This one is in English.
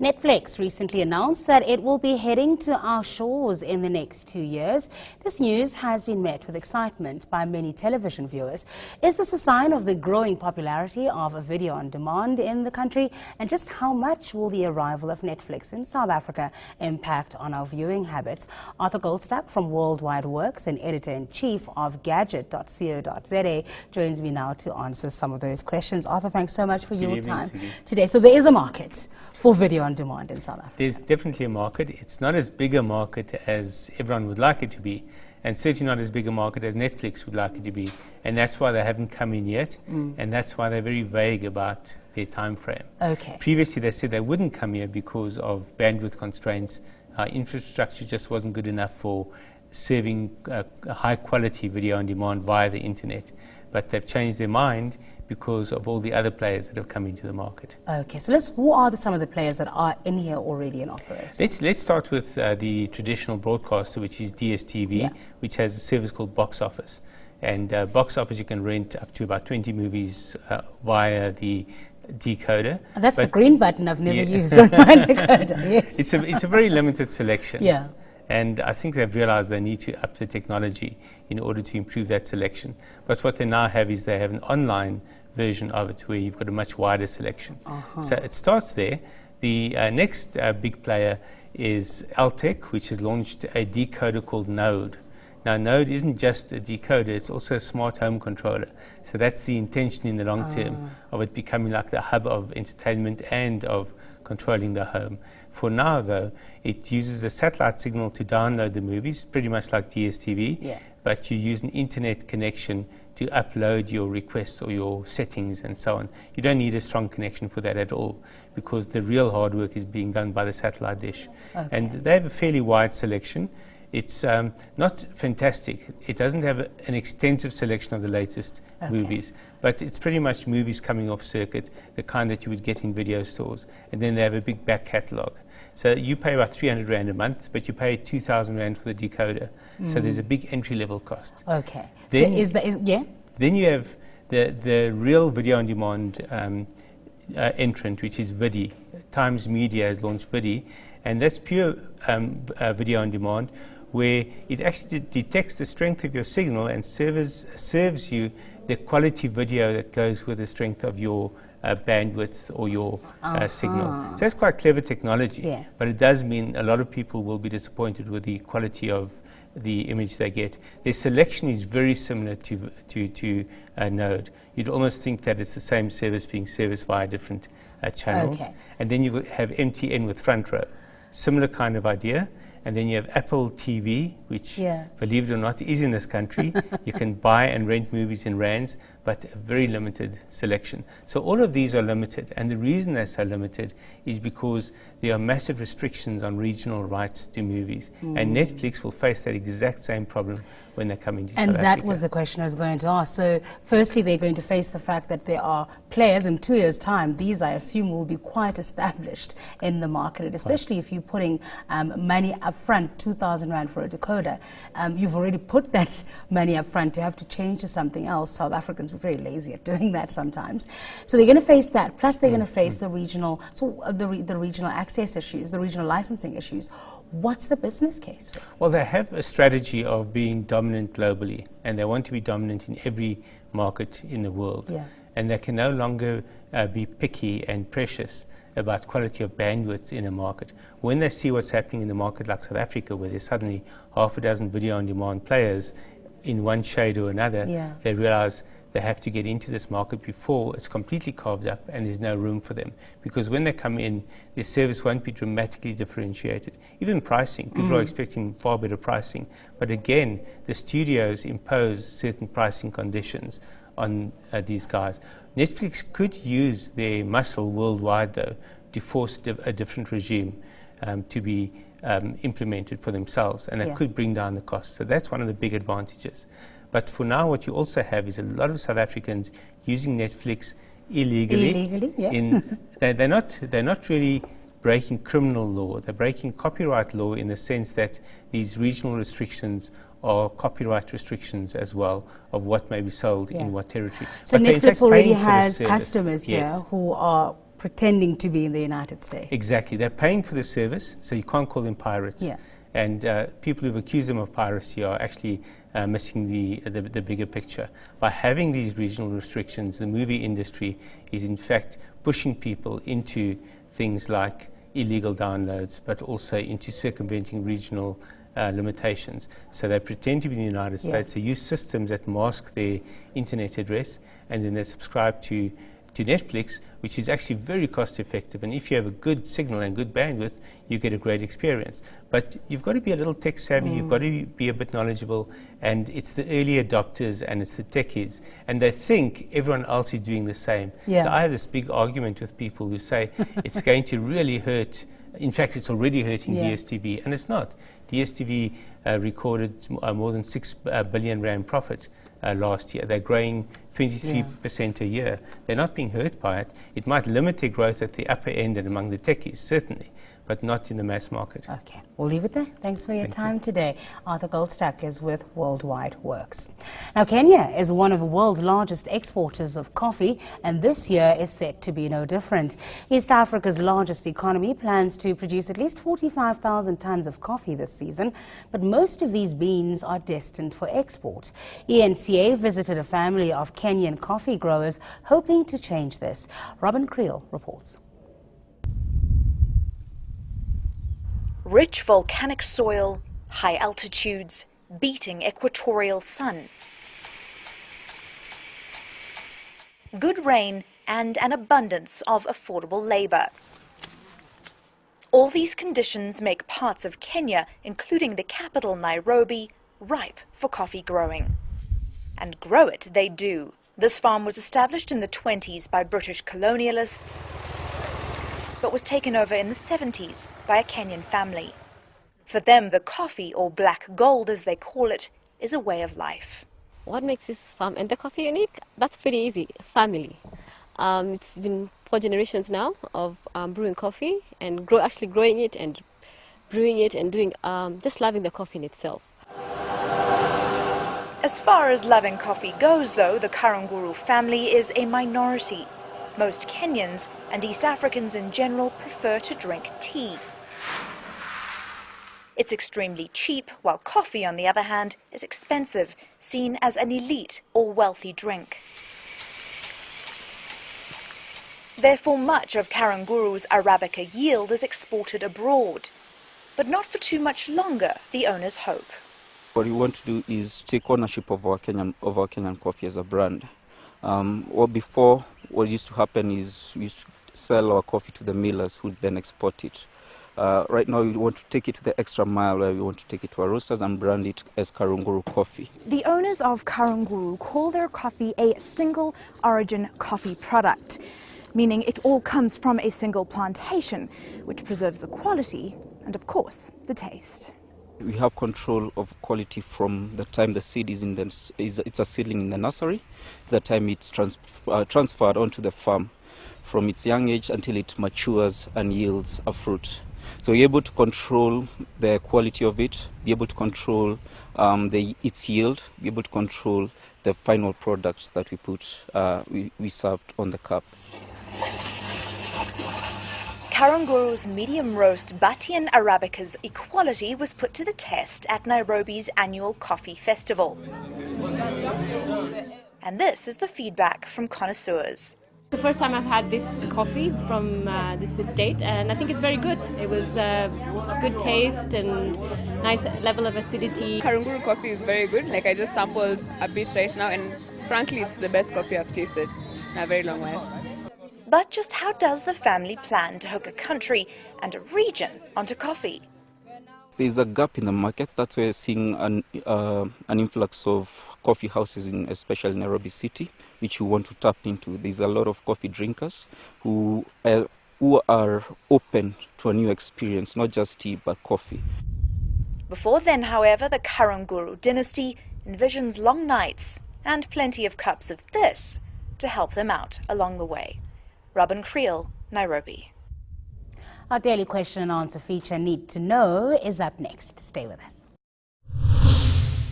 Netflix recently announced that it will be heading to our shores in the next 2 years. This news has been met with excitement by many television viewers. Is this a sign of the growing popularity of video on demand in the country? And just how much will the arrival of Netflix in South Africa impact on our viewing habits? Arthur Goldstuck from World Wide Worx and editor-in-chief of gadget.co.za joins me now to answer some of those questions. Arthur, thanks so much for your time today. So there is a market for video on demand in South Africa. There's definitely a market. It's not as big a market as everyone would like it to be, and certainly not as big a market as Netflix would like it to be. And that's why they haven't come in yet, and that's why they're very vague about their time frame. Okay. Previously they said they wouldn't come here because of bandwidth constraints. Our infrastructure just wasn't good enough for serving high quality video on demand via the internet. But they've changed their mind because of all the other players that have come into the market. Okay, so who are some of the players that are in here already in operation? Let's start with the traditional broadcaster, which is DSTV, which has a service called Box Office. And Box Office, you can rent up to about 20 movies via the decoder. Oh, that's the green button I've never used on my decoder. Yes. It's a very limited selection. Yeah. And I think they've realized they need to up the technology in order to improve that selection. But what they now have is they have an online version of it where you've got a much wider selection. So it starts there. The next big player is Altec, which has launched a decoder called Node. Now, Node isn't just a decoder, it's also a smart home controller. So that's the intention in the long term of it becoming like the hub of entertainment and of controlling the home. For now, though, it uses a satellite signal to download the movies, pretty much like DSTV, but you use an internet connection to upload your requests or your settings and so on. You don't need a strong connection for that at all, because the real hard work is being done by the satellite dish. And they have a fairly wide selection. It's not fantastic. It doesn't have an extensive selection of the latest movies, but it's pretty much movies coming off circuit, the kind that you would get in video stores. And then they have a big back catalogue. So you pay about 300 Rand a month, but you pay 2,000 Rand for the decoder. So there's a big entry-level cost. Okay. Then, so then you have the real video on demand entrant, which is Vidi. Times Media has launched Vidi, and that's pure video on demand, where it actually detects the strength of your signal and serves you the quality video that goes with the strength of your bandwidth or your signal. So that's quite clever technology, but it does mean a lot of people will be disappointed with the quality of the image they get. Their selection is very similar to Node. You'd almost think that it's the same service being serviced via different channels. And then you have MTN with Front Row. Similar kind of idea. And then you have Apple TV, which, believe it or not, is in this country. You can buy and rent movies in rands, but a very limited selection. So all of these are limited. And the reason they're so limited is because there are massive restrictions on regional rights to movies. And Netflix will face that exact same problem when they come into South Africa. And that was the question I was going to ask. So firstly, they're going to face the fact that there are players in 2 years' time. These, I assume, will be quite established in the market, and especially if you're putting money up front, 2,000 Rand for a decoder. You've already put that money up front. To have to change to something else. South Africans are very lazy at doing that sometimes. So they're going to face that. Plus, they're going to face the regional, the regional access issues, the regional licensing issues. What's the business case? Well, they have a strategy of being dominant globally, and they want to be dominant in every market in the world. And they can no longer be picky and precious about quality of bandwidth in a market. When they see what's happening in a market like South Africa, where there's suddenly half a dozen video on demand players in one shade or another, they realize they have to get into this market before it's completely carved up and there's no room for them. Because when they come in, their service won't be dramatically differentiated. Even pricing, people are expecting far better pricing. But again, the studios impose certain pricing conditions on these guys. Netflix could use their muscle worldwide, though, to force a different regime to be implemented for themselves, and that could bring down the cost. So that's one of the big advantages. But for now, what you also have is a lot of South Africans using Netflix illegally. They're not really breaking criminal law. They're breaking copyright law in the sense that these regional restrictions are copyright restrictions as well of what may be sold in what territory. So Netflix already has customers here who are pretending to be in the United States. Exactly. They're paying for the service, so you can't call them pirates. Yeah. And people who've accused them of piracy are actually missing the bigger picture. By having these regional restrictions, the movie industry is in fact pushing people into things like illegal downloads, but also into circumventing regional limitations. So they pretend to be in the United States. They use systems that mask their internet address, and then they subscribe to Netflix, which is actually very cost effective. And if you have a good signal and good bandwidth, you get a great experience. But you've got to be a little tech savvy, you've got to be a bit knowledgeable, and it's the early adopters and it's the techies, and they think everyone else is doing the same. So I have this big argument with people who say it's going to really hurt. In fact, it's already hurting DSTV, and it's not. DSTV recorded more than 6 billion rand profit last year. They're growing 23% a year. They're not being hurt by it. It might limit their growth at the upper end and among the techies, certainly, but not in the mass market. Okay, we'll leave it there. Thanks for your time today. Arthur Goldstuck is with World Wide Worx. Now, Kenya is one of the world's largest exporters of coffee, and this year is set to be no different. East Africa's largest economy plans to produce at least 45,000 tons of coffee this season, but most of these beans are destined for export. eNCA visited a family of Kenyan coffee growers hoping to change this. Robin Creel reports. Rich volcanic soil, high altitudes, beating equatorial sun, good rain and an abundance of affordable labour. All these conditions make parts of Kenya, including the capital Nairobi, ripe for coffee growing. And grow it they do. This farm was established in the 20s by British colonialists, but was taken over in the 70s by a Kenyan family. For them, the coffee, or black gold as they call it, is a way of life. What makes this farm and the coffee unique? That's pretty easy. Family. It's been 4 generations now of brewing coffee and actually growing it and brewing it and doing just loving the coffee in itself. As far as loving coffee goes, though, the Karunguru family is a minority. Most Kenyans and East Africans in general prefer to drink tea. It's extremely cheap, while coffee, on the other hand, is expensive, seen as an elite or wealthy drink. Therefore, much of Karanguru's Arabica yield is exported abroad. But not for too much longer, the owners hope. What we want to do is take ownership of our Kenyan coffee as a brand. Before, what used to happen is we used to sell our coffee to the millers who then export it. Right now we want to take it to the extra mile, where we want to take it to our roasters and brand it as Karunguru coffee. The owners of Karunguru call their coffee a single origin coffee product, meaning it all comes from a single plantation, which preserves the quality and, of course, the taste. We have control of quality from the time the seed is in it's a seedling in the nursery, to the time it's transferred onto the farm, from its young age until it matures and yields a fruit. So we're able to control the quality of it, be able to control its yield, be able to control the final products that we served on the cup. Karanguru's medium roast Batian Arabica's equality was put to the test at Nairobi's annual coffee festival. And this is the feedback from connoisseurs. The first time I've had this coffee from this estate, and I think it's very good. It was good taste and nice level of acidity. Karunguru coffee is very good. Like, I just sampled a bit right now, and frankly it's the best coffee I've tasted in a very long while. But just how does the family plan to hook a country and a region onto coffee? There's a gap in the market. That's why we're seeing an influx of coffee houses, especially in Nairobi City, which we want to tap into. There's a lot of coffee drinkers who are open to a new experience, not just tea, but coffee. Before then, however, the Karunguru dynasty envisions long nights and plenty of cups of this to help them out along the way. Robin Creel, Nairobi. Our daily question and answer feature, Need to Know, is up next. Stay with us.